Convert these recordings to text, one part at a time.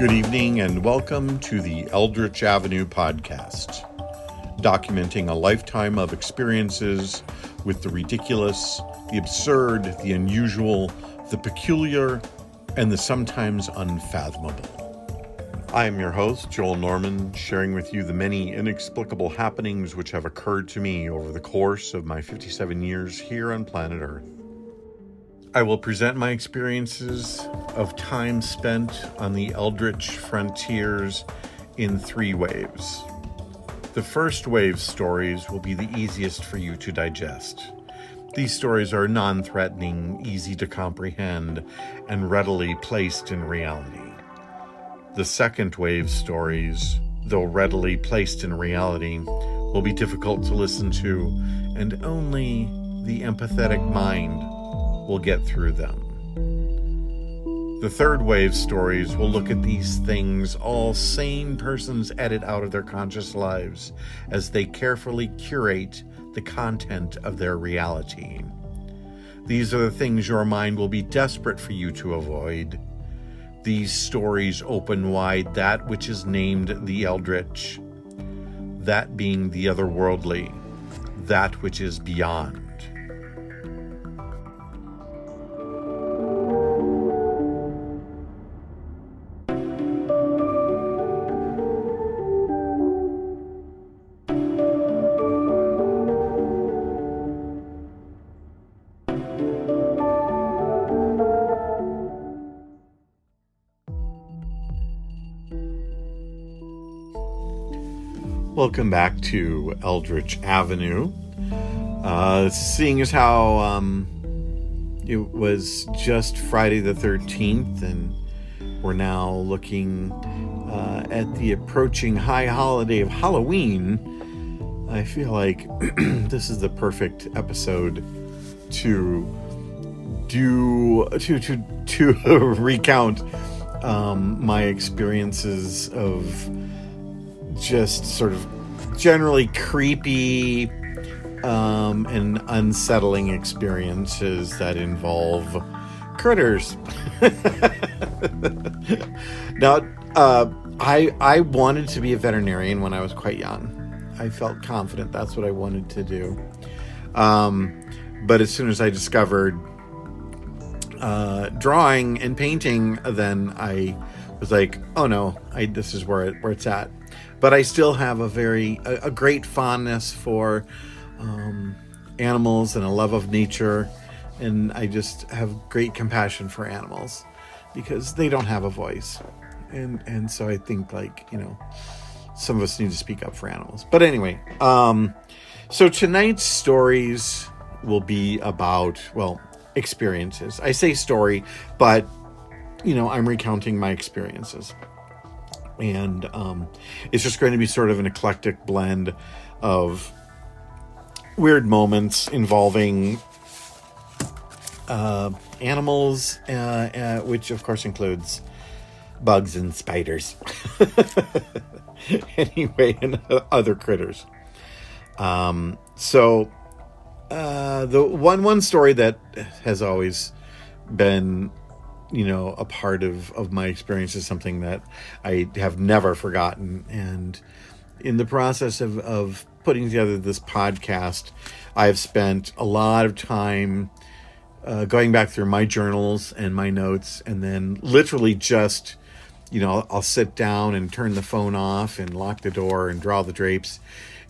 Good evening and welcome to the Eldritch Avenue podcast, documenting a lifetime of experiences with the ridiculous, the absurd, the unusual, the peculiar, and the sometimes unfathomable. I am your host, Joel Norman, sharing with you the many inexplicable happenings which have occurred to me over the course of my 57 years here on planet Earth. I will present my experiences of time spent on the Eldritch frontiers in 3 waves. The first wave stories will be the easiest for you to digest. These stories are non-threatening, easy to comprehend, and readily placed in reality. The second wave stories, though readily placed in reality, will be difficult to listen to, and only the empathetic mind will get through them. The third wave stories will look at these things all sane persons edit out of their conscious lives as they carefully curate the content of their reality. These are the things your mind will be desperate for you to avoid. These stories open wide that which is named the Eldritch, that being the otherworldly, that which is beyond. Welcome back to Eldritch Avenue. Seeing as how it was just Friday the 13th, and we're now looking at the approaching high holiday of Halloween, I feel like this is the perfect episode to recount my experiences of just sort of generally creepy and unsettling experiences that involve critters. Now, I wanted to be a veterinarian when I was quite young. I felt confident that's what I wanted to do. But as soon as I discovered drawing and painting, then I was like, oh no, this is where it's at. But I still have a great fondness for animals and a love of nature, and I just have great compassion for animals because they don't have a voice, and so I think some of us need to speak up for animals. But anyway, so tonight's stories will be about experiences. I say story, but I'm recounting my experiences. And it's just going to be sort of an eclectic blend of weird moments involving animals, which of course includes bugs and spiders. Anyway, and other critters. So the one story that has always been a part of my experience is something that I have never forgotten. And in the process of putting together this podcast, I've spent a lot of time going back through my journals and my notes, and then literally just, I'll sit down and turn the phone off and lock the door and draw the drapes,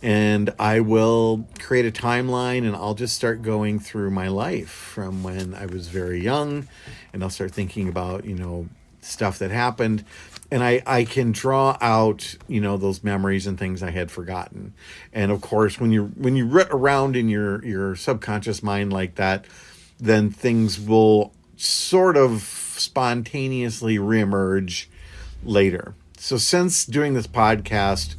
and I will create a timeline, and I'll just start going through my life from when I was very young, and I'll start thinking about, stuff that happened, and I can draw out, those memories and things I had forgotten. And of course, when you root around in your subconscious mind like that, then things will sort of spontaneously reemerge later. So since doing this podcast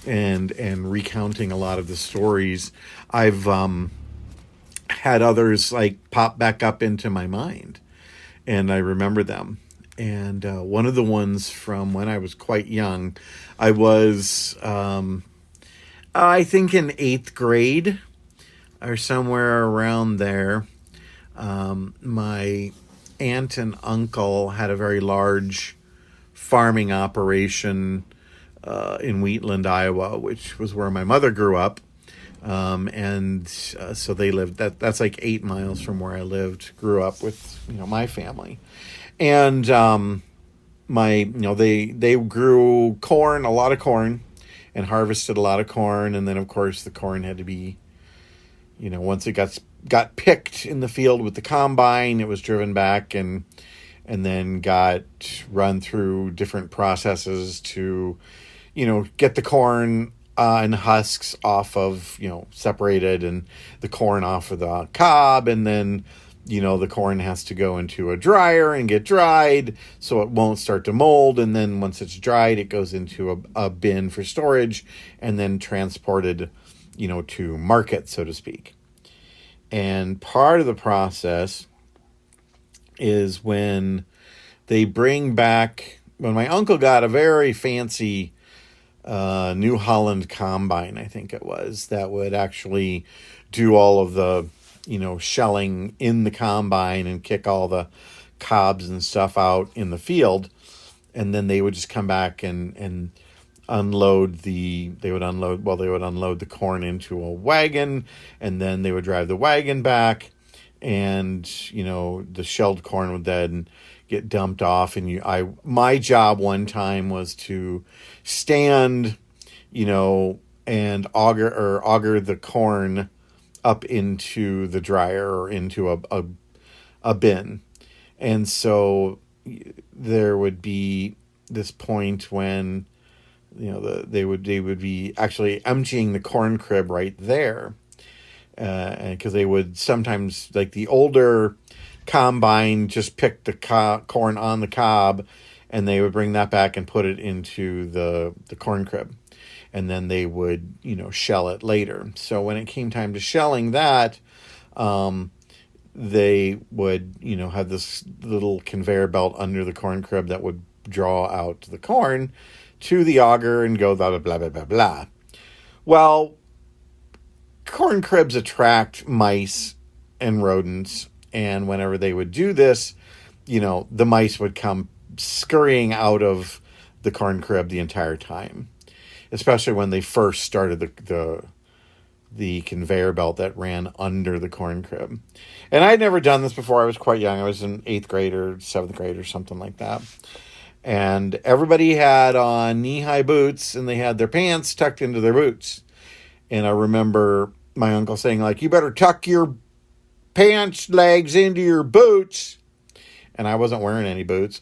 and recounting a lot of the stories, I've had others pop back up into my mind, and I remember them. And one of the ones from when I was quite young, I was I think in 8th grade or somewhere around there. My aunt and uncle had a very large farming operation in Wheatland, Iowa, which was where my mother grew up. So they lived, that's like 8 miles from where I grew up with, my family. And, they grew corn, a lot of corn, and harvested a lot of corn. And then of course the corn had to be, once it got picked in the field with the combine, it was driven back and then got run through different processes to, get the corn and husks off of, separated, and the corn off of the cob. And then, the corn has to go into a dryer and get dried so it won't start to mold. And then once it's dried, it goes into a bin for storage and then transported, to market, so to speak. And part of the process is when my uncle got a very fancy New Holland combine, I think it was, that would actually do all of the, shelling in the combine and kick all the cobs and stuff out in the field. And then they would just come back and unload the corn into a wagon, and then they would drive the wagon back, and, the shelled corn would then get dumped off. And my job one time was to stand, and auger the corn up into the dryer or into a bin. And so there would be this point when, they would be actually emptying the corn crib right there. And because they would sometimes, like the older combine, just pick the corn on the cob, and they would bring that back and put it into the corn crib. And then they would, shell it later. So when it came time to shelling that, they would, have this little conveyor belt under the corn crib that would draw out the corn to the auger and go blah, blah, blah, blah, blah, blah. Well, corn cribs attract mice and rodents. And whenever they would do this, the mice would come scurrying out of the corn crib the entire time. Especially when they first started the conveyor belt that ran under the corn crib. And I'd never done this before. I was quite young. I was in 8th grade or 7th grade or something like that. And everybody had on knee-high boots, and they had their pants tucked into their boots. And I remember my uncle saying, like, you better tuck your pants legs into your boots. And I wasn't wearing any boots.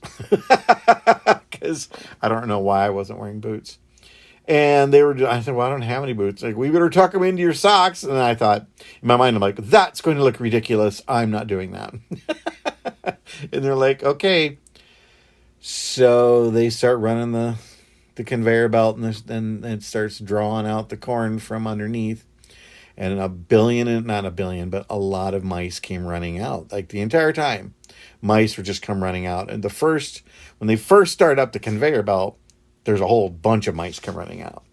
Because I don't know why I wasn't wearing boots. And I said, well, I don't have any boots. Like, we better tuck them into your socks. And I thought, in my mind, I'm like, that's going to look ridiculous. I'm not doing that. And they're like, okay. So they start running the conveyor belt, and it starts drawing out the corn from underneath. And not a billion, but a lot of mice came running out. Like the entire time, mice would just come running out. And when they first start up the conveyor belt, there's a whole bunch of mice come running out.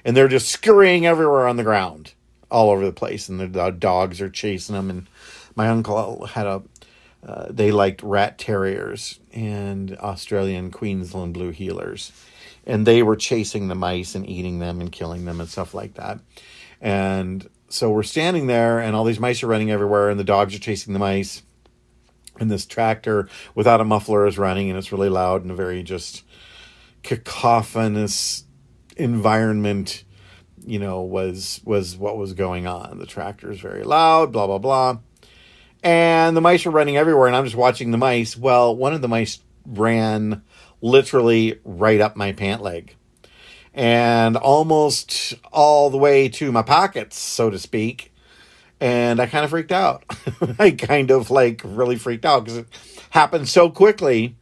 And they're just scurrying everywhere on the ground, all over the place. And the dogs are chasing them. And my uncle had they liked rat terriers and Australian Queensland blue heelers. And they were chasing the mice and eating them and killing them and stuff like that. And so we're standing there, and all these mice are running everywhere, and the dogs are chasing the mice. And this tractor without a muffler is running, and it's really loud, and a very just cacophonous environment, was what was going on. The tractor is very loud, blah, blah, blah. And the mice are running everywhere, and I'm just watching the mice. Well, one of the mice ran literally right up my pant leg. And almost all the way to my pockets, so to speak. And I kind of freaked out. I kind of really freaked out because it happened so quickly.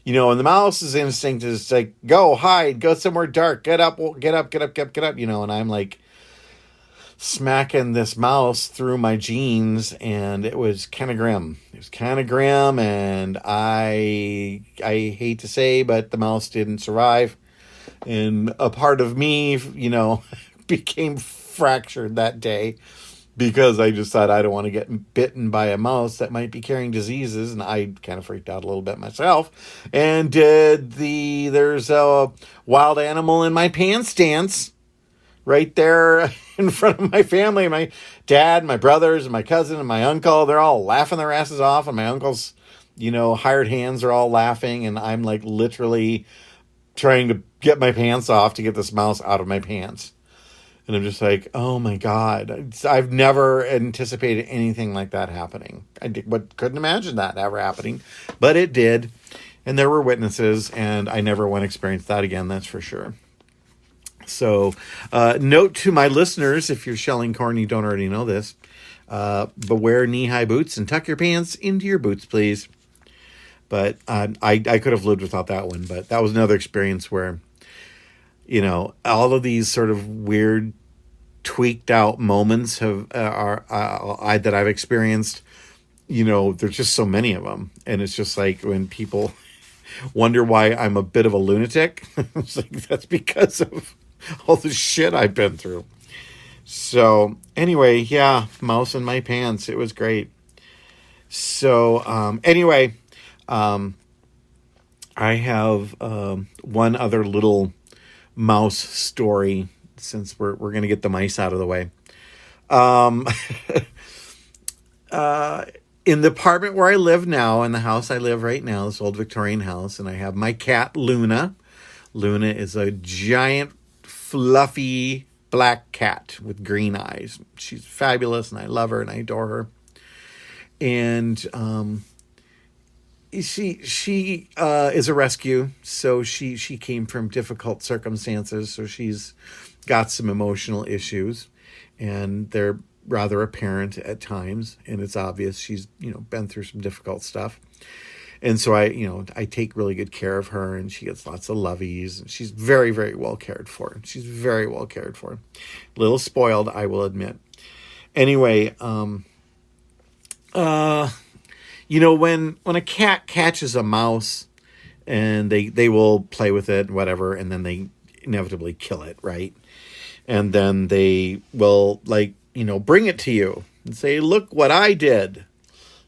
And the mouse's instinct is like, go, hide, go somewhere dark, get up, get up. And I'm like smacking this mouse through my jeans, and it was kind of grim. And I hate to say, but the mouse didn't survive. And a part of me, became fractured that day. because I just thought I don't want to get bitten by a mouse that might be carrying diseases, and I kind of freaked out a little bit myself. And there's a wild animal in my pants dance right there in front of my family. My dad, my brothers, and my cousin, and my uncle, they're all laughing their asses off, and my uncle's, hired hands are all laughing, and I'm like literally trying to get my pants off to get this mouse out of my pants. And I'm just like, oh my God, I've never anticipated anything like that happening. Couldn't imagine that ever happening, but it did. And there were witnesses, and I never want to experience that again, that's for sure. So, note to my listeners, if you're shelling corn, you don't already know this, beware knee-high boots and tuck your pants into your boots, please. But I could have lived without that one, but that was another experience where, all of these sort of weird, tweaked out moments that I've experienced. There's just so many of them, and it's just like when people wonder why I'm a bit of a lunatic. It's like that's because of all the shit I've been through. So anyway, yeah, mouse in my pants. It was great. So anyway, I have one other little mouse story since we're going to get the mice out of the way. In the apartment where I live now, in the house I live right now, this old Victorian house, and I have my cat, Luna. Luna is a giant, fluffy black cat with green eyes. She's fabulous, and I love her, and I adore her. And she is a rescue, so she came from difficult circumstances, so she's got some emotional issues, and they're rather apparent at times, and it's obvious she's been through some difficult stuff. And so I take really good care of her, and she gets lots of lovies, and she's very, very well cared for. She's very well cared for. A little spoiled, I will admit. Anyway, when a cat catches a mouse, and they will play with it, whatever, and then they inevitably kill it, right? And then they will bring it to you and say, look what I did.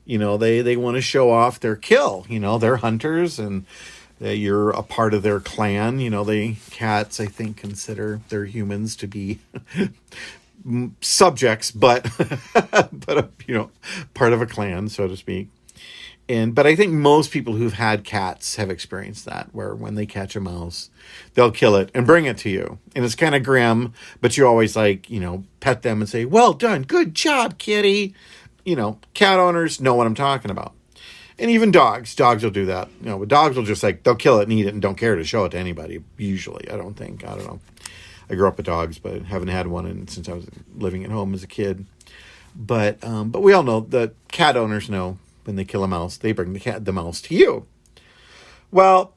They want to show off their kill. They're hunters, and you're a part of their clan. Cats, I think, consider their humans to be subjects, but part of a clan, so to speak. But I think most people who've had cats have experienced that, where when they catch a mouse, they'll kill it and bring it to you. And it's kind of grim, but you always pet them and say, well done, good job, kitty. Cat owners know what I'm talking about. And even dogs will do that. Dogs will just they'll kill it and eat it and don't care to show it to anybody. Usually, I don't know. I grew up with dogs, but haven't had one since I was living at home as a kid. But we all know that cat owners know when they kill a mouse, they bring the mouse to you. Well,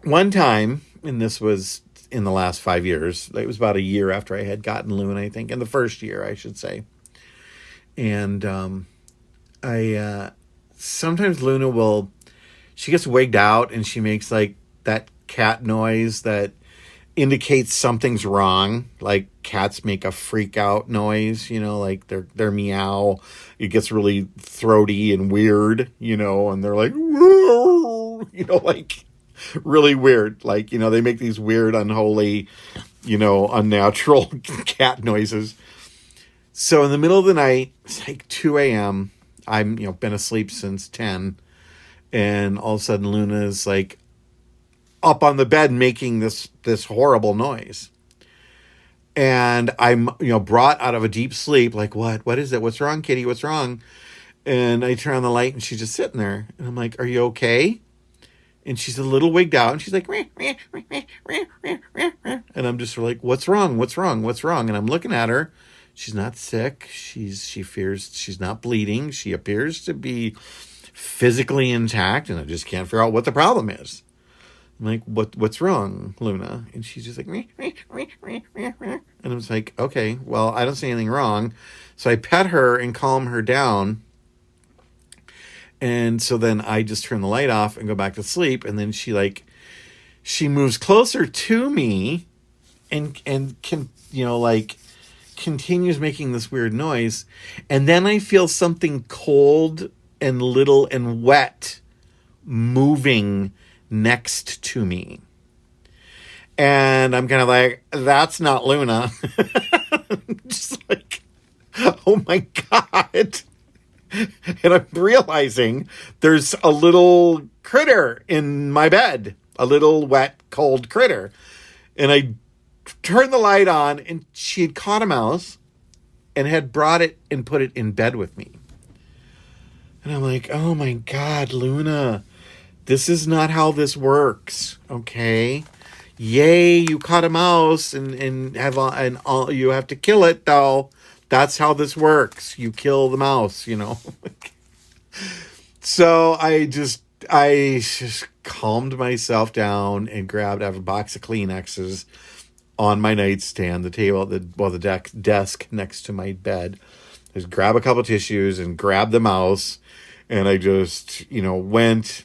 one time, and this was in the last 5 years, it was about a year after I had gotten Luna, I think, in the first year, I should say. And sometimes Luna she gets wigged out, and she makes that cat noise that indicates something's wrong. Like cats make a freak out noise, their meow. It gets really throaty and weird, and they're like, whoa, really weird. They make these weird, unholy, unnatural cat noises. So in the middle of the night, it's 2 a.m. I'm, been asleep since 10. And all of a sudden Luna's up on the bed making this horrible noise. And I'm, brought out of a deep sleep. What is it? What's wrong, kitty? What's wrong? And I turn on the light, and she's just sitting there. And I'm like, are you okay? And she's a little wigged out, and she's like, rah, rah, rah, rah, rah, rah, rah. And I'm just what's wrong? What's wrong? What's wrong? And I'm looking at her. She's not sick. She fears she's not bleeding. She appears to be physically intact, and I just can't figure out what the problem is. I'm like, what's wrong, Luna? And she's just like, meh, meh, meh, meh, meh, meh. And I was like, okay, well, I don't see anything wrong. So I pet her and calm her down. And so then I just turn the light off and go back to sleep. And then she moves closer to me and can continues making this weird noise. And then I feel something cold and little and wet moving next to me. And I'm kind of like, that's not Luna. Just like, oh my God. And I'm realizing there's a little critter in my bed, a little wet, cold critter. And I turned the light on, and she had caught a mouse and had brought it and put it in bed with me. And I'm like, oh my God, Luna, this is not how this works. Okay. Yay, you caught a mouse and you have to kill it though. That's how this works. You kill the mouse, you know. So I just calmed myself down and grabbed, I have a box of Kleenexes on my nightstand, the table, the desk next to my bed. I just grab a couple of tissues and grab the mouse, and I just, went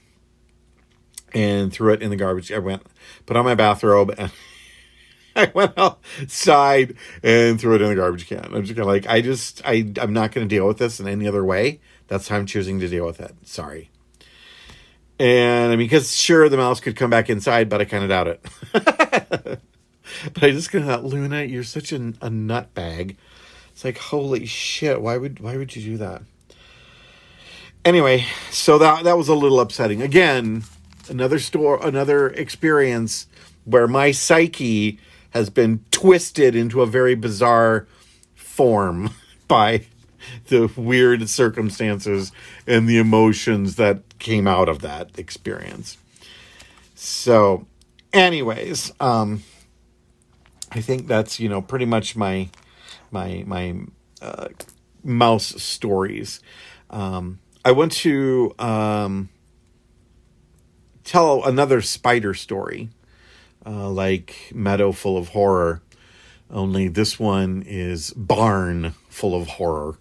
and threw it in the garbage. I put on my bathrobe, and I went outside and threw it in the garbage can. I'm just kind of like, I'm not going to deal with this in any other way. That's how I'm choosing to deal with it. Sorry. And I mean, because sure, the mouse could come back inside, but I kind of doubt it. But I just kind of thought, Luna, you're such a nutbag. It's like, holy shit, why would you do that? Anyway, so that was a little upsetting. Again, another experience where my psyche has been twisted into a very bizarre form by the weird circumstances and the emotions that came out of that experience. So, anyways, I think that's, pretty much my mouse stories. I want to tell another spider story, like Meadow Full of Horror, only this one is Barn Full of Horror.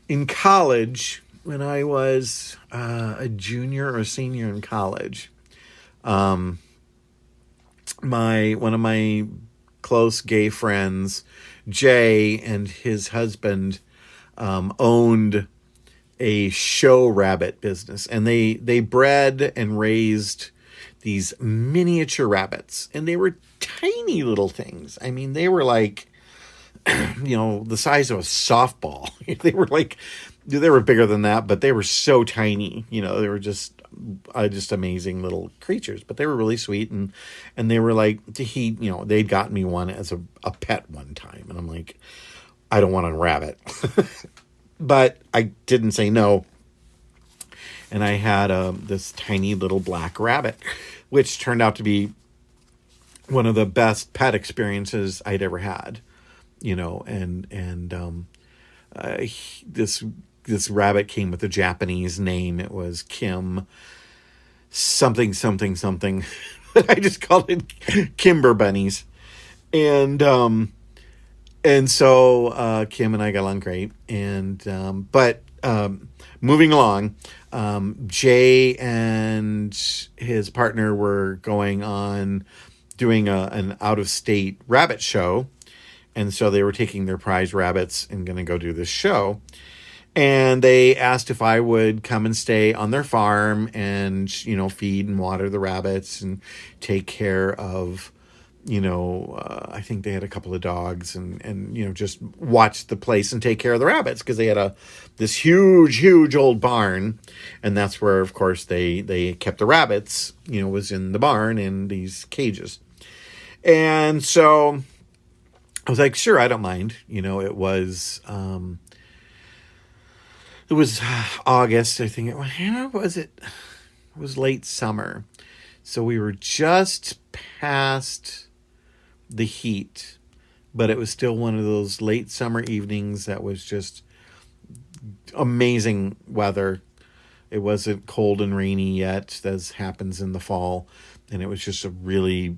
In college, when I was a junior or a senior in college, one of my close gay friends, Jay, and his husband owned a show rabbit business, and they bred and raised these miniature rabbits, and they were tiny little things. I mean, they were like, the size of a softball. They were bigger than that, but they were so tiny. They were just amazing little creatures, but they were really sweet, and they were like, they'd gotten me one as a pet one time, and I'm like, I don't want a rabbit. But I didn't say no. And I had this tiny little black rabbit, which turned out to be one of the best pet experiences I'd ever had. This rabbit came with a Japanese name. It was Kim something something something. I just called it Kimber Bunnies. And so Kim and I got along great. But moving along, Jay and his partner were going on doing an out-of-state rabbit show. And so they were taking their prize rabbits and going to go do this show. And they asked if I would come and stay on their farm and, feed and water the rabbits and take care of, I think they had a couple of dogs and just watch the place and take care of the rabbits, because they had this huge old barn. And that's where, of course, they kept the rabbits, was in the barn in these cages. And so I was like, sure, I don't mind. It was August, I think. It was late summer. So we were just past the heat, but it was still one of those late summer evenings that was just amazing weather. It wasn't cold and rainy yet, as happens in the fall. And it was just a really,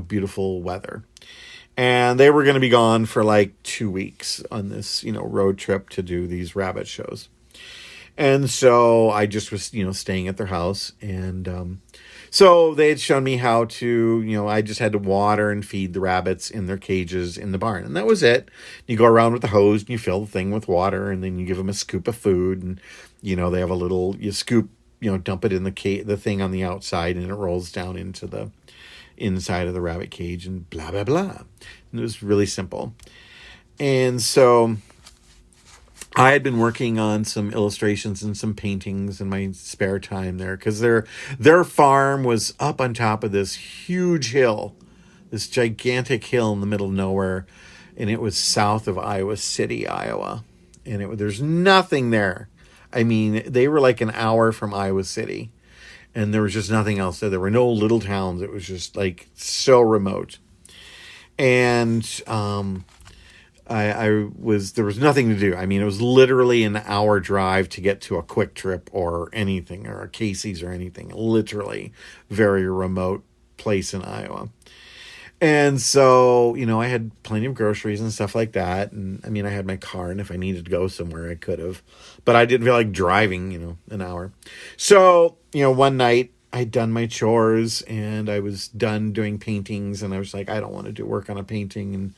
beautiful weather. And they were going to be gone for like 2 weeks on this, road trip to do these rabbit shows. And so I just was, staying at their house. And So they had shown me how to, I just had to water and feed the rabbits in their cages in the barn. And that was it. You go around with the hose and you fill the thing with water, and then you give them a scoop of food. And, they have a little, you scoop, dump it in the thing on the outside, and it rolls down into the inside of the rabbit cage, and blah, blah, blah. And it was really simple. And so I had been working on some illustrations and some paintings in my spare time there, because their farm was up on top of this huge hill, this gigantic hill in the middle of nowhere, and it was south of Iowa City, Iowa, and there's nothing there. I mean, they were like an hour from Iowa City, and there was just nothing else there. There were no little towns. It was just like so remote, and there was nothing to do. I mean, it was literally an hour drive to get to a Quick Trip or anything, or a Casey's or anything. Literally very remote place in Iowa. And so, I had plenty of groceries and stuff like that. And I mean, I had my car, and if I needed to go somewhere, I could have, but I didn't feel like driving, an hour. So, one night I'd done my chores and I was done doing paintings, and I was like, I don't want to do work on a painting. And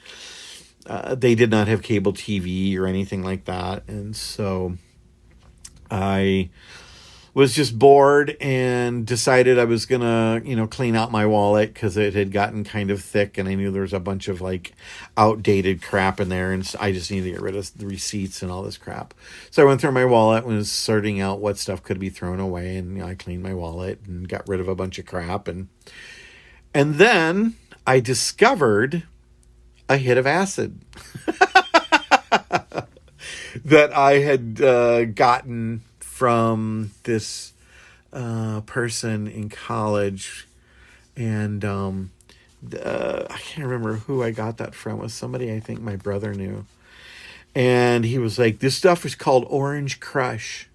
they did not have cable TV or anything like that. And so I was just bored and decided I was going to, clean out my wallet, because it had gotten kind of thick, and I knew there was a bunch of like outdated crap in there, and I just needed to get rid of the receipts and all this crap. So I went through my wallet and was sorting out what stuff could be thrown away, and I cleaned my wallet and got rid of a bunch of crap. And then I discovered a hit of acid that I had gotten from this person in college. And I can't remember who I got that from. It was somebody I think my brother knew. And he was like, this stuff is called Orange Crush,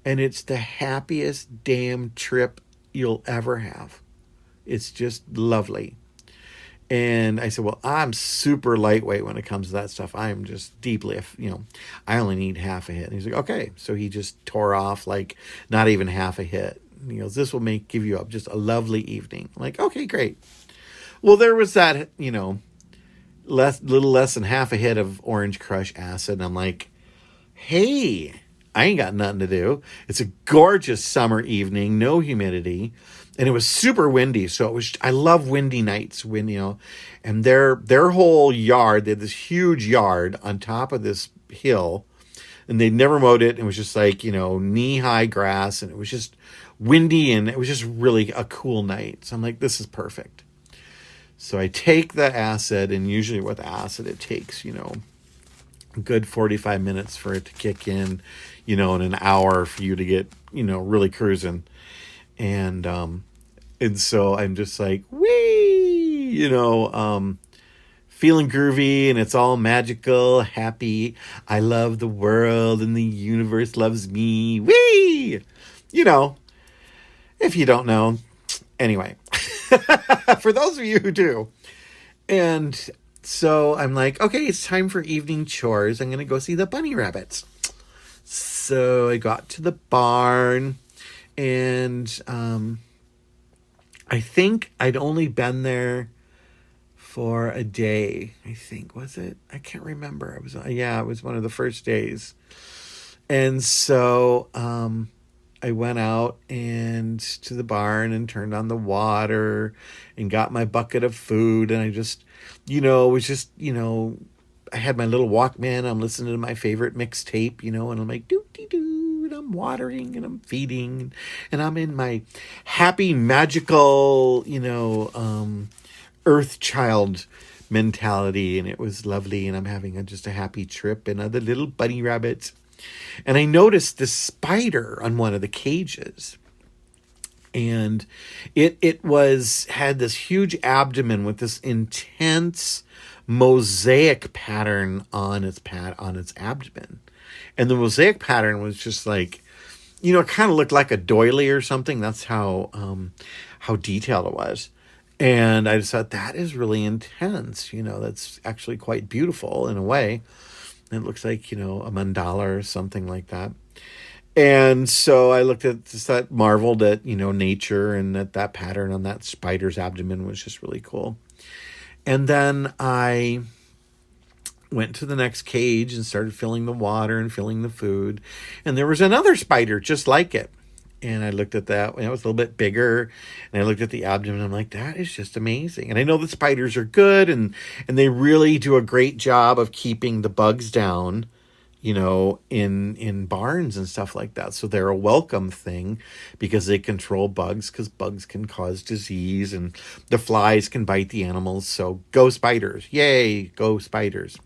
and it's the happiest damn trip you'll ever have. It's just lovely. And I said, well, I'm super lightweight when it comes to that stuff. I'm just deeply, I only need half a hit. And he's like, okay. So he just tore off like not even half a hit. And he goes, this will give you up just a lovely evening. I'm like, okay, great. Well, there was that, little less than half a hit of Orange Crush acid. And I'm like, hey, I ain't got nothing to do. It's a gorgeous summer evening, no humidity. And it was super windy, so I love windy nights, and their whole yard, they had this huge yard on top of this hill, and they'd never mowed it. And it was just like, knee-high grass, and it was just windy, and it was just really a cool night. So I'm like, this is perfect. So I take the acid, and usually with acid, it takes, a good 45 minutes for it to kick in, and an hour for you to get, really cruising. And so I'm just like, wee, feeling groovy, and it's all magical, happy. I love the world, and the universe loves me. Wee, if you don't know. Anyway, for those of you who do. And so I'm like, okay, it's time for evening chores. I'm going to go see the bunny rabbits. So I got to the barn, and I think I'd only been there for a day. I think, was it? I can't remember. It was one of the first days. And so I went out and to the barn and turned on the water and got my bucket of food. And I just, I had my little Walkman. I'm listening to my favorite mixtape, and I'm like, doo-dee-doo. And I'm watering and I'm feeding, and I'm in my happy, magical, earth child mentality. And it was lovely. And I'm having just a happy trip, and other little bunny rabbits. And I noticed this spider on one of the cages, and it had this huge abdomen with this intense mosaic pattern on its abdomen. And the mosaic pattern was just like, it kind of looked like a doily or something. That's how detailed it was. And I just thought, that is really intense. That's actually quite beautiful in a way. It looks like, a mandala or something like that. And so I looked at this, that marveled at, nature, and that pattern on that spider's abdomen was just really cool. And then I went to the next cage and started filling the water and filling the food. And there was another spider just like it. And I looked at that, and it was a little bit bigger. And I looked at the abdomen, and I'm like, that is just amazing. And I know that spiders are good, and they really do a great job of keeping the bugs down, in barns and stuff like that. So they're a welcome thing because they control bugs, because bugs can cause disease, and the flies can bite the animals. So go spiders. Yay, go spiders.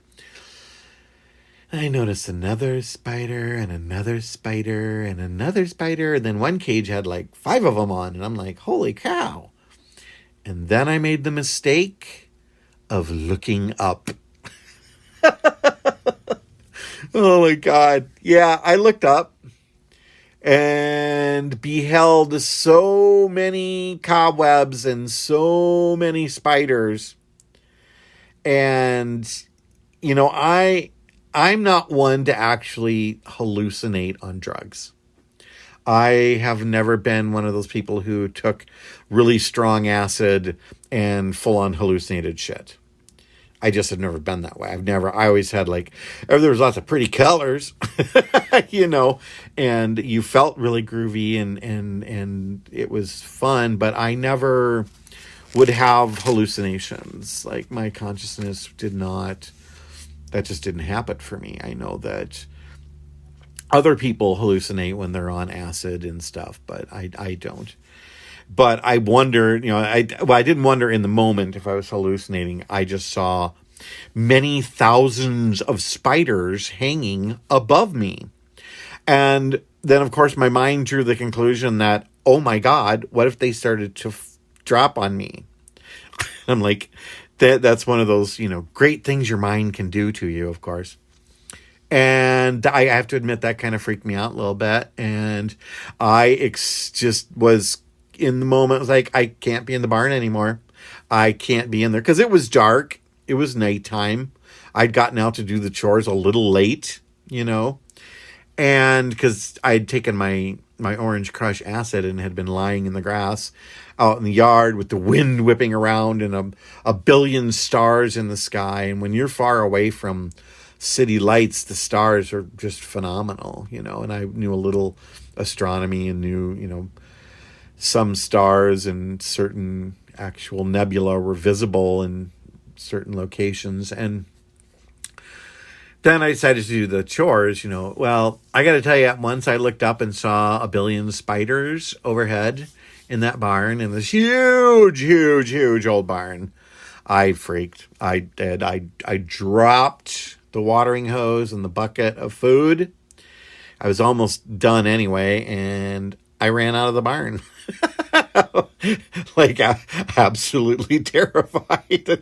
I noticed another spider and another spider and another spider. And then one cage had like 5 of them on. And I'm like, holy cow. And then I made the mistake of looking up. Oh my God. Yeah, I looked up and beheld so many cobwebs and so many spiders. And, I'm not one to actually hallucinate on drugs. I have never been one of those people who took really strong acid and full-on hallucinated shit. I just have never been that way. I always had there was lots of pretty colors, and you felt really groovy and it was fun, but I never would have hallucinations. Like, my consciousness that just didn't happen for me. I know that other people hallucinate when they're on acid and stuff, but I don't. But I wonder, I didn't wonder in the moment if I was hallucinating. I just saw many thousands of spiders hanging above me. And then, of course, my mind drew the conclusion that, oh my God, what if they started to drop on me? I'm like, that's one of those, great things your mind can do to you, of course. And I have to admit that kind of freaked me out a little bit. And I just was in the moment, was like, I can't be in the barn anymore. I can't be in there because it was dark. It was nighttime. I'd gotten out to do the chores a little late, and because I'd taken my Orange Crush acid and had been lying in the grass out in the yard with the wind whipping around and a billion stars in the sky. And when you're far away from city lights, the stars are just phenomenal, and I knew a little astronomy and knew, some stars and certain actual nebula were visible in certain locations. And then I decided to do the chores, Well, I got to tell you, once I looked up and saw a billion spiders overhead in that barn, in this huge, huge, huge old barn. I freaked. I did. I dropped the watering hose and the bucket of food. I was almost done anyway, and I ran out of the barn. Absolutely terrified.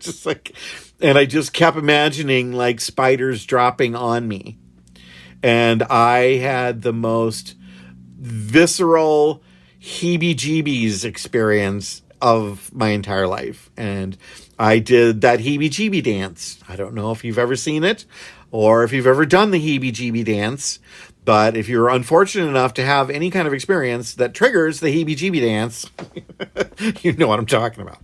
And I just kept imagining spiders dropping on me. And I had the most visceral heebie-jeebies experience of my entire life. And I did that heebie-jeebie dance. I don't know if you've ever seen it or if you've ever done the heebie-jeebie dance. But if you're unfortunate enough to have any kind of experience that triggers the heebie-jeebie dance, you know what I'm talking about.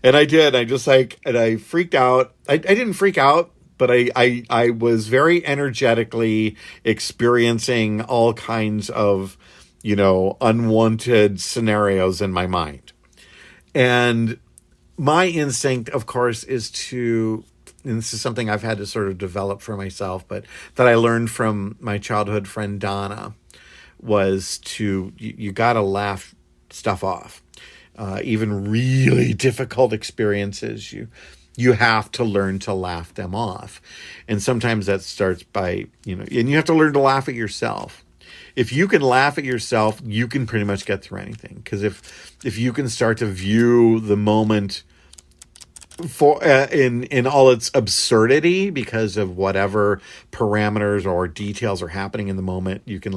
And I did. And I freaked out. I didn't freak out, but I was very energetically experiencing all kinds of, unwanted scenarios in my mind. And my instinct, of course, is to, and this is something I've had to sort of develop for myself, but that I learned from my childhood friend Donna, was you got to laugh stuff off. Even really difficult experiences, you have to learn to laugh them off. And sometimes that starts by, and you have to learn to laugh at yourself. If you can laugh at yourself, you can pretty much get through anything. Because if you can start to view the moment for in all its absurdity because of whatever parameters or details are happening in the moment, you can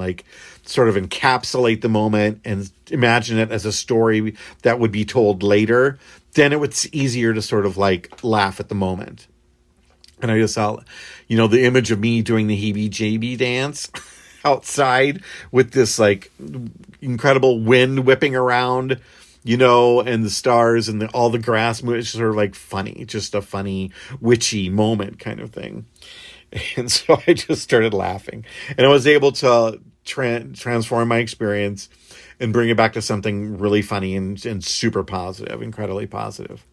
sort of encapsulate the moment and imagine it as a story that would be told later. Then it's easier to sort of laugh at the moment. And I just saw, the image of me doing the heebie-jeebie dance outside with this like incredible wind whipping around, and the stars and all the grass moving. It's sort of like funny, just a funny witchy moment kind of thing. And so I just started laughing, and I was able to transform my experience and bring it back to something really funny and super positive, incredibly positive.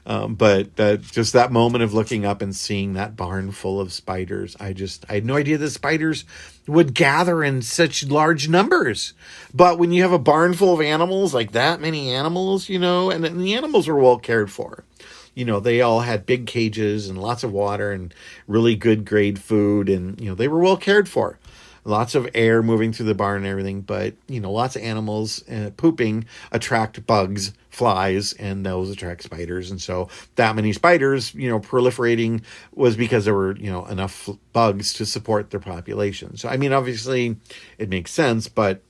But that moment of looking up and seeing that barn full of spiders, I had no idea that spiders would gather in such large numbers. But when you have a barn full of animals, like that many animals, and the animals were well cared for. They all had big cages and lots of water and really good grade food, and, they were well cared for. Lots of air moving through the barn and everything, but, lots of animals pooping attract bugs, flies, and those attract spiders. And so that many spiders, proliferating was because there were, enough bugs to support their population. So, I mean, obviously it makes sense, but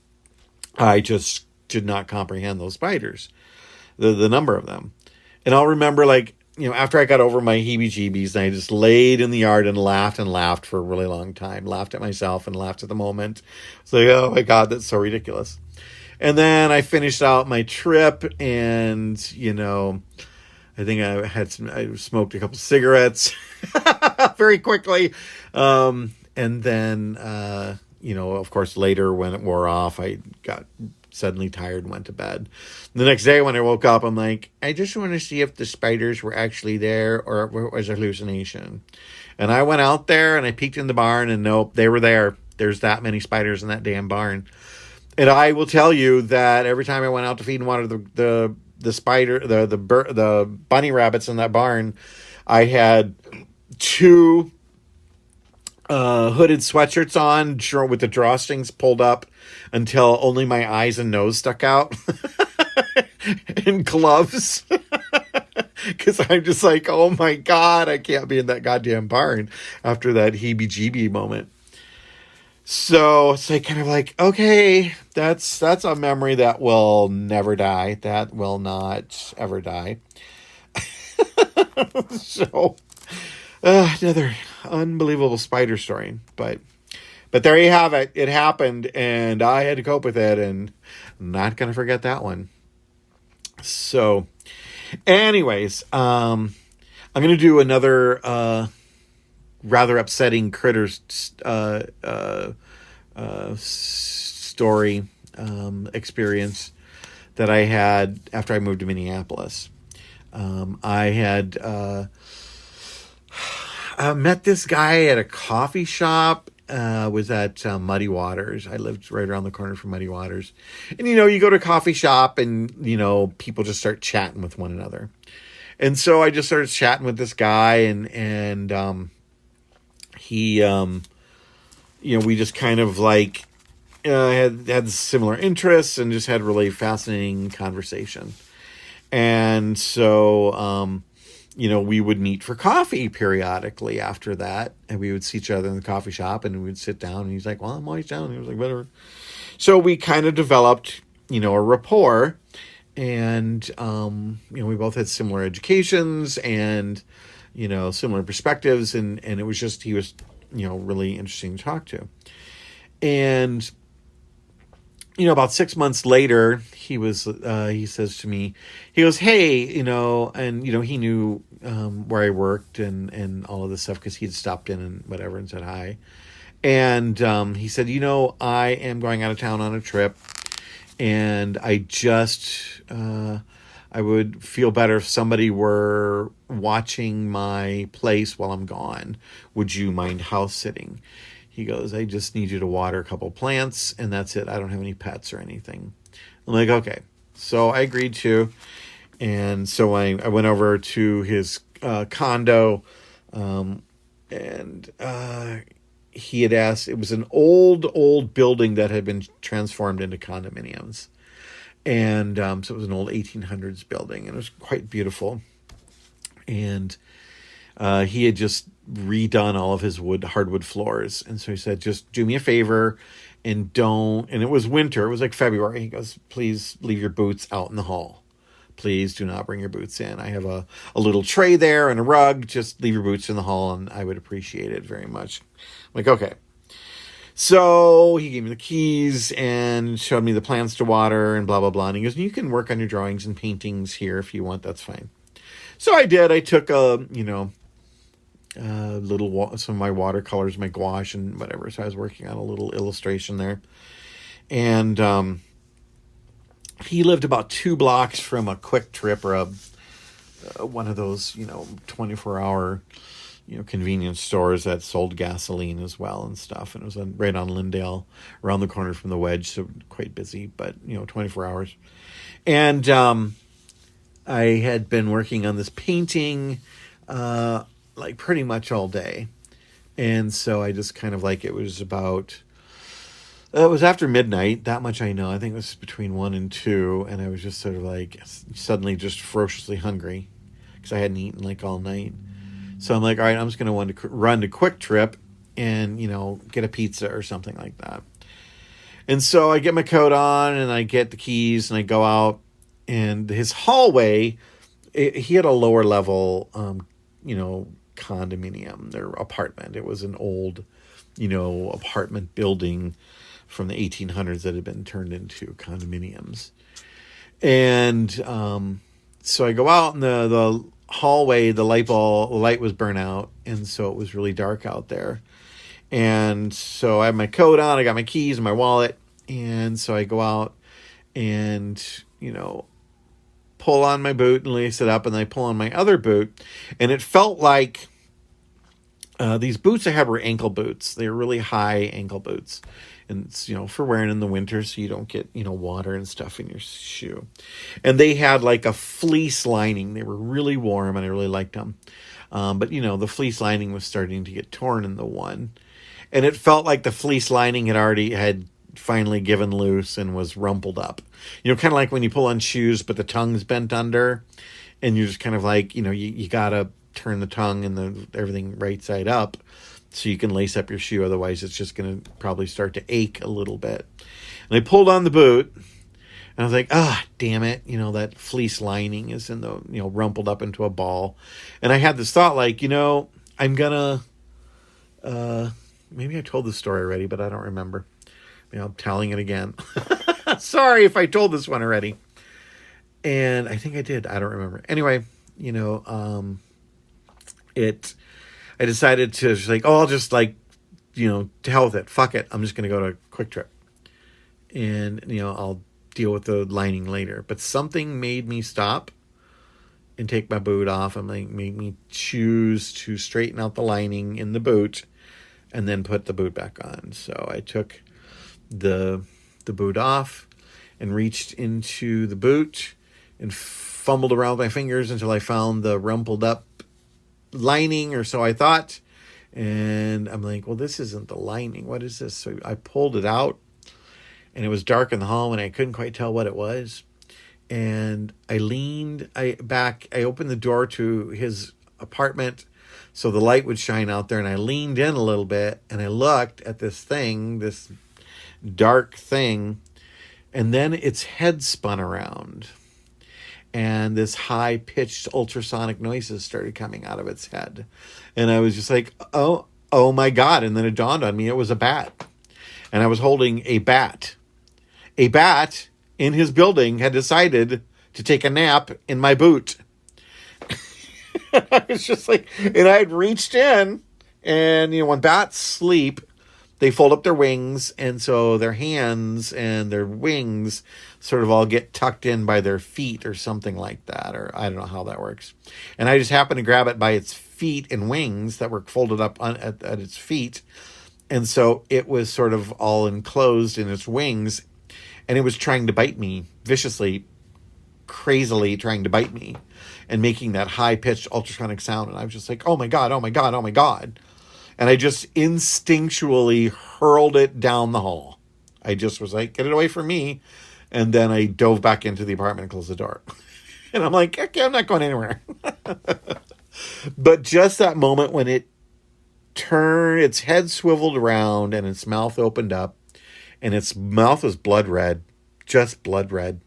I just did not comprehend those spiders, the number of them. And I'll remember, like, after I got over my heebie-jeebies, and I just laid in the yard and laughed for a really long time. Laughed at myself and laughed at the moment. It's like, oh my God, that's so ridiculous. And then I finished out my trip, and, I think I smoked a couple cigarettes very quickly. And then, of course, later when it wore off, I got suddenly tired and went to bed. The next day when I woke up, I'm like, I just want to see if the spiders were actually there or it was a hallucination. And I went out there and I peeked in the barn, and nope, they were there. There's that many spiders in that damn barn. And I will tell you that every time I went out to feed and water the bunny rabbits in that barn, I had two hooded sweatshirts on with the drawstrings pulled up until only my eyes and nose stuck out, and gloves, because I'm just like, oh my God, I can't be in that goddamn barn after that heebie-jeebie moment. So it's like, kind of like, okay, that's a memory that will never die. That will not ever die. So another unbelievable spider story, but there you have it. It happened, and I had to cope with it, and I'm not going to forget that one. So anyways, I'm going to do another rather upsetting critters story experience that I had after I moved to Minneapolis. I had met this guy at a coffee shop. Was at Muddy Waters. I lived right around the corner from Muddy Waters. And, you go to a coffee shop and, people just start chatting with one another. And so I just started chatting with this guy, and he, we just kind of like had similar interests and just had really fascinating conversation. And so, we would meet for coffee periodically after that, and we would see each other in the coffee shop, and we would sit down, and he's like, well, I'm always down. And he was like, whatever. So we kind of developed, a rapport, and, we both had similar educations and, similar perspectives, and it was just, he was, really interesting to talk to. And, about 6 months later, he says to me, he goes, hey, and, he knew where I worked and all of this stuff because he'd stopped in and whatever and said hi. And he said, I am going out of town on a trip, and I would feel better if somebody were watching my place while I'm gone. Would you mind house sitting? He goes, I just need you to water a couple plants, and that's it. I don't have any pets or anything. I'm like, okay. So I agreed to. And so I went over to his condo, and he had asked, it was an old building that had been transformed into condominiums. And so it was an old 1800s building, and it was quite beautiful. And he had just redone all of his hardwood floors. And so he said, just do me a favor and it was winter. It was like February. He goes, please leave your boots out in the hall. Please do not bring your boots in. I have a little tray there and a rug. Just leave your boots in the hall, and I would appreciate it very much. I'm like, okay. So he gave me the keys and showed me the plants to water and blah, blah, blah. And he goes, you can work on your drawings and paintings here if you want. That's fine. So I did. I took some of my watercolors, my gouache and whatever. So I was working on a little illustration there. And he lived about 2 blocks from a Quick Trip or one of those, 24-hour, convenience stores that sold gasoline as well and stuff. And it was right on Lyndale, around the corner from the Wedge. So quite busy, but 24 hours. And I had been working on this painting like pretty much all day. And so I just kind of it was after midnight, that much I know. I think it was between 1 and 2. And I was just sort of suddenly just ferociously hungry because I hadn't eaten all night. So I'm like, all right, I'm just going to run to Quick Trip and, get a pizza or something like that. And so I get my coat on and I get the keys and I go out, and his hallway, he had a lower level, condominium, their apartment. It was an old, apartment building from the 1800s that had been turned into condominiums. And so I go out in the hallway, the light was burnt out, and so it was really dark out there. And so I have my coat on, I got my keys and my wallet, and so I go out and pull on my boot and lace it up, and then I pull on my other boot, and it felt like these boots I had were ankle boots. They were really high ankle boots, and it's, for wearing in the winter so you don't get, water and stuff in your shoe. And they had a fleece lining. They were really warm and I really liked them. But the fleece lining was starting to get torn in the one. And it felt like the fleece lining had finally given loose and was rumpled up. Kind of like when you pull on shoes, but the tongue's bent under and you're just kind of you gotta turn the tongue and everything right side up so you can lace up your shoe. Otherwise, it's just going to probably start to ache a little bit. And I pulled on the boot, and I was like, damn it. That fleece lining is in the, rumpled up into a ball. And I had this thought I'm going to, maybe I told this story already, but I don't remember. I'm telling it again. Sorry if I told this one already. And I think I did. I don't remember. Anyway, I decided to I'll just to hell with it. Fuck it. I'm just going to go to Quick Trip. And, I'll deal with the lining later. But something made me stop and take my boot off and made me choose to straighten out the lining in the boot and then put the boot back on. So I took the boot off and reached into the boot and fumbled around with my fingers until I found the rumpled up lining, or so I thought. And I'm like, well, this isn't the lining. What is this? So I pulled it out, and it was dark in the hall, and I couldn't quite tell what it was. And I leaned back. I opened the door to his apartment so the light would shine out there, and I leaned in a little bit, and I looked at this thing, this dark thing, and then its head spun around. And this high-pitched ultrasonic noises started coming out of its head. And I was just like, oh my God. And then it dawned on me it was a bat. And I was holding a bat. A bat in his building had decided to take a nap in my boot. I was just and I had reached in. And, when bats sleep, they fold up their wings, and so their hands and their wings sort of all get tucked in by their feet or something like that, or I don't know how that works. And I just happened to grab it by its feet and wings that were folded up at its feet, and so it was sort of all enclosed in its wings, and it was trying to bite me viciously, crazily trying to bite me, and making that high-pitched ultrasonic sound. And I was just like, oh my God, oh my God, oh my God. And I just instinctually hurled it down the hall. I just was like, get it away from me. And then I dove back into the apartment and closed the door. And I'm like, okay, I'm not going anywhere. But just that moment when it turned, its head swiveled around and its mouth opened up. And its mouth was blood red, just blood red.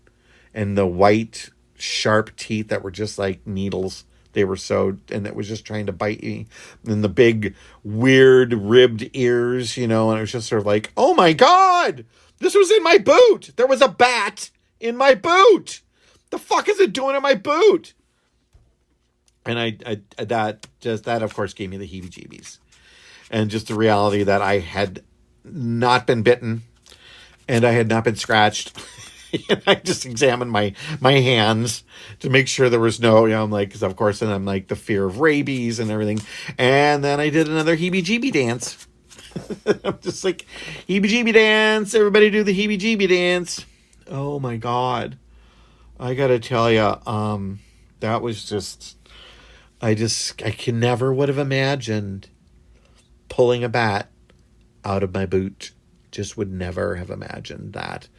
And the white, sharp teeth that were just like needles They were so, and it was just trying to bite me. And the big, weird, ribbed ears, and it was just sort of like, oh my God, this was in my boot. There was a bat in my boot. The fuck is it doing in my boot? And that of course gave me the heebie-jeebies. And just the reality that I had not been bitten and I had not been scratched. And I just examined my hands to make sure there was no, I'm like, because of course, and I'm like the fear of rabies and everything. And then I did another heebie-jeebie dance. I'm just like, heebie-jeebie dance. Everybody do the heebie-jeebie dance. Oh my God. I got to tell you, that was just, I can never would have imagined pulling a bat out of my boot. Just would never have imagined that.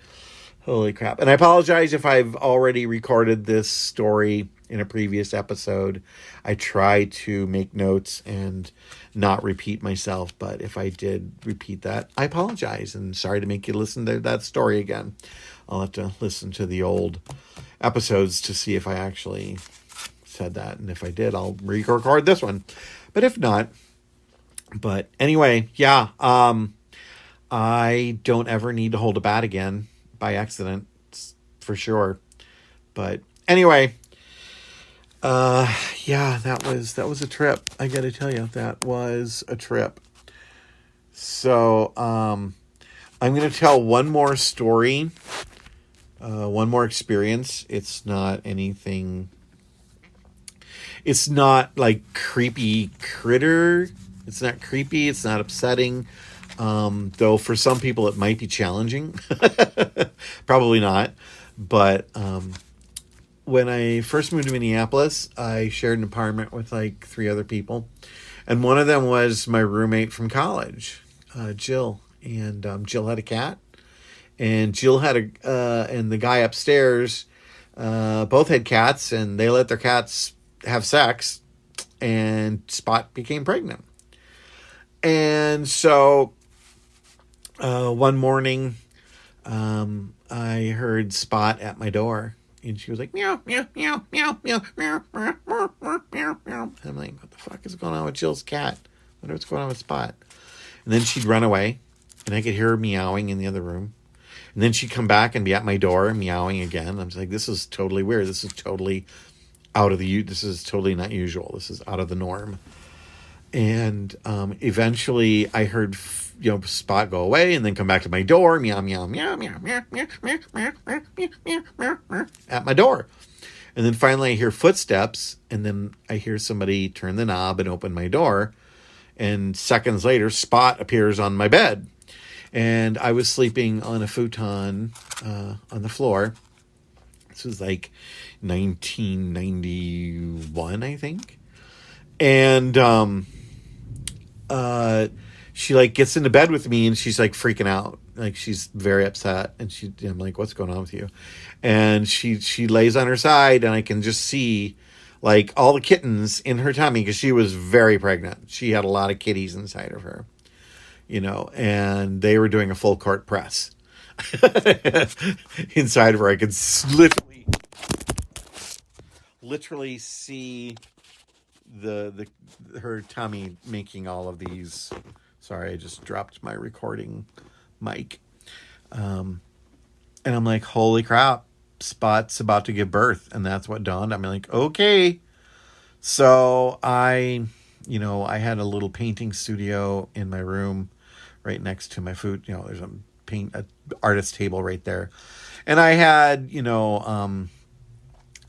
Holy crap. And I apologize if I've already recorded this story in a previous episode. I try to make notes and not repeat myself, but if I did repeat that, I apologize and sorry to make you listen to that story again. I'll have to listen to the old episodes to see if I actually said that. And if I did, I'll re-record this one. But if not, but anyway, yeah, I don't ever need to hold a bat again by accident, for sure. But anyway, yeah, that was a trip. I got to tell you, that was a trip. So, I'm going to tell one more story, one more experience. It's not anything. It's not like creepy critter. It's not creepy. It's not upsetting. Though for some people it might be challenging. Probably not. But when I first moved to Minneapolis, I shared an apartment with like 3 other people. And one of them was my roommate from college, Jill. And Jill had a cat. And Jill had and the guy upstairs both had cats. And they let their cats have sex. And Spot became pregnant. And so one morning, I heard Spot at my door, and she was like, meow, meow, meow, meow, meow, meow, meow, meow, meow, meow, meow. I'm like, what the fuck is going on with Jill's cat? I wonder what's going on with Spot. And then she'd run away, and I could hear her meowing in the other room. And then she'd come back and be at my door, meowing again. I'm just like, this is totally weird. This is totally this is totally not usual. This is out of the norm. And eventually I heard, Spot go away and then come back to my door, meow, meow, meow, meow, meow, meow, meow, meow, meow, meow, meow, meow, at my door. And then finally I hear footsteps, and then I hear somebody turn the knob and open my door. And seconds later, Spot appears on my bed. And I was sleeping on a futon on the floor. This was like 1991, I think. And she like gets into bed with me, and she's like freaking out. Like she's very upset. And I'm like, what's going on with you? And she lays on her side, and I can just see like all the kittens in her tummy, because she was very pregnant. She had a lot of kitties inside of her, and they were doing a full court press inside of her. I could literally see her tummy making all of these. Sorry, I just dropped my recording mic. And I'm like, holy crap, Spot's about to give birth. And that's what dawned. I'm like, okay. So I had a little painting studio in my room right next to my food. There's an artist table right there. And I had,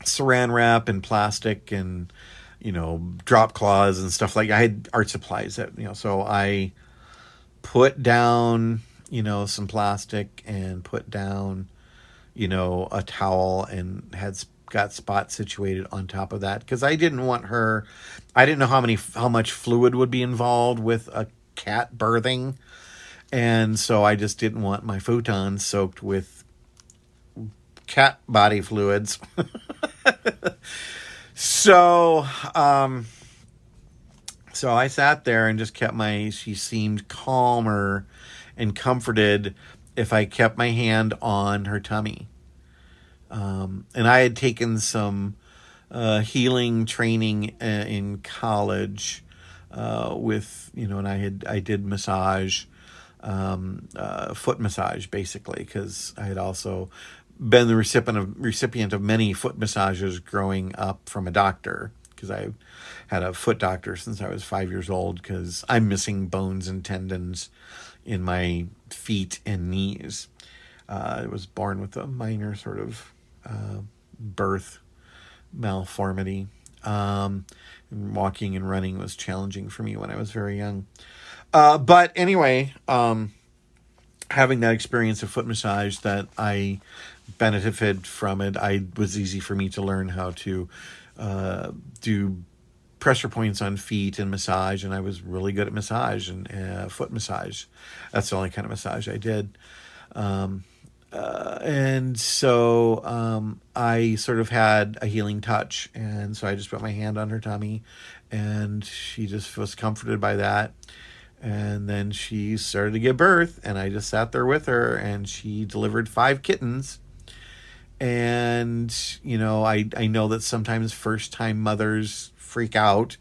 saran wrap and plastic and, drop cloths and stuff like that. I had art supplies that, so I put down, some plastic and put down, a towel, and got Spot situated on top of that. Cause I didn't know how much fluid would be involved with a cat birthing. And so I just didn't want my futon soaked with cat body fluids. So I sat there and just she seemed calmer and comforted if I kept my hand on her tummy. And I had taken some healing training in college with, and I did massage, foot massage basically, because I had also been the recipient of many foot massages growing up from a doctor, because I had a foot doctor since I was 5 years old, because I'm missing bones and tendons in my feet and knees. I was born with a minor sort of birth malformity. Walking and running was challenging for me when I was very young. But anyway, having that experience of foot massage, that I benefited from it, it was easy for me to learn how to do pressure points on feet and massage, and I was really good at massage and foot massage. That's the only kind of massage I did. And so I sort of had a healing touch, and so I just put my hand on her tummy, and she just was comforted by that. And then she started to give birth, and I just sat there with her, and she delivered 5 kittens. And, I know that sometimes first-time mothers freak out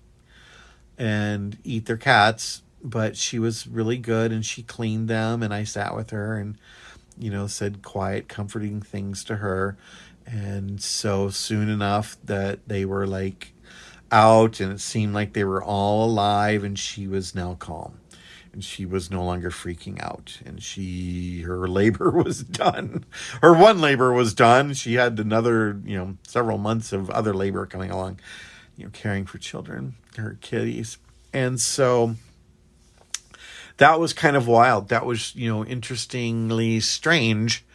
and eat their cats, but she was really good, and she cleaned them, and I sat with her and, said quiet, comforting things to her. And so soon enough that they were like out, and it seemed like they were all alive, and she was now calm. And she was no longer freaking out. And her labor was done. Her one labor was done. She had another, several months of other labor coming along, caring for children, her kitties. And so that was kind of wild. That was, interestingly strange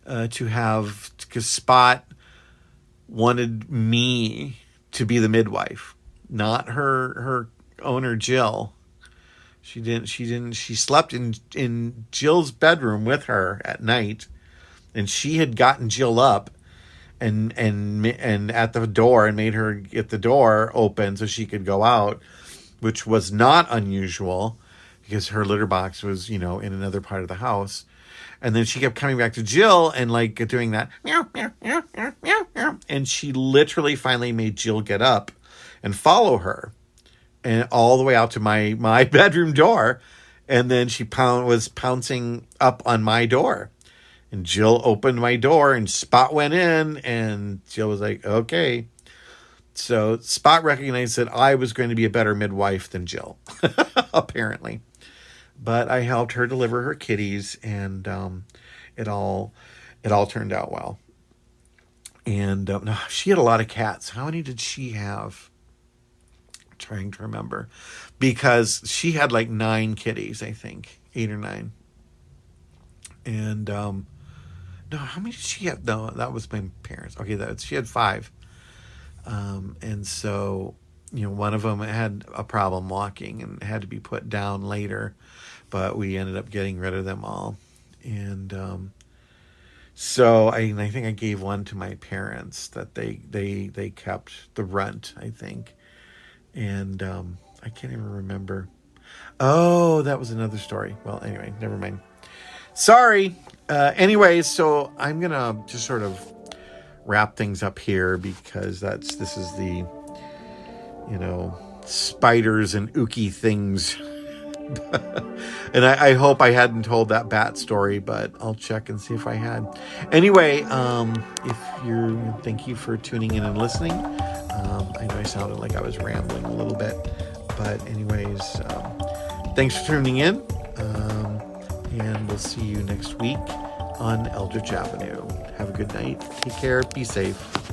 to have, because Spot wanted me to be the midwife, not her owner, Jill. She slept in Jill's bedroom with her at night, and she had gotten Jill up and at the door and made her get the door open so she could go out, which was not unusual because her litter box was, in another part of the house. And then she kept coming back to Jill and doing that meow, meow, meow, meow, meow, meow. And she literally finally made Jill get up and follow her, and all the way out to my bedroom door. And then she was pouncing up on my door, and Jill opened my door, and Spot went in, and Jill was like, okay. So Spot recognized that I was going to be a better midwife than Jill, apparently. But I helped her deliver her kitties, and it all turned out well. And she had a lot of cats. How many did she have? Trying to remember, because she had 9 kitties, I think 8 or 9. And no, how many did she have? No, that was my parents. Okay, she had 5. And so one of them had a problem walking and had to be put down later, but we ended up getting rid of them all. And so I think I gave one to my parents that they kept the runt, I think. And I can't even remember. Oh, that was another story. Well, anyway, never mind. Sorry. Anyways, so I'm going to just sort of wrap things up here, because this is the, spiders and ooky things. And I hope I hadn't told that bat story, but I'll check and see if I had. Anyway, thank you for tuning in and listening. I know I sounded like I was rambling a little bit, but anyways, thanks for tuning in, and we'll see you next week on Eldritch Avenue. Have a good night. Take care. Be safe.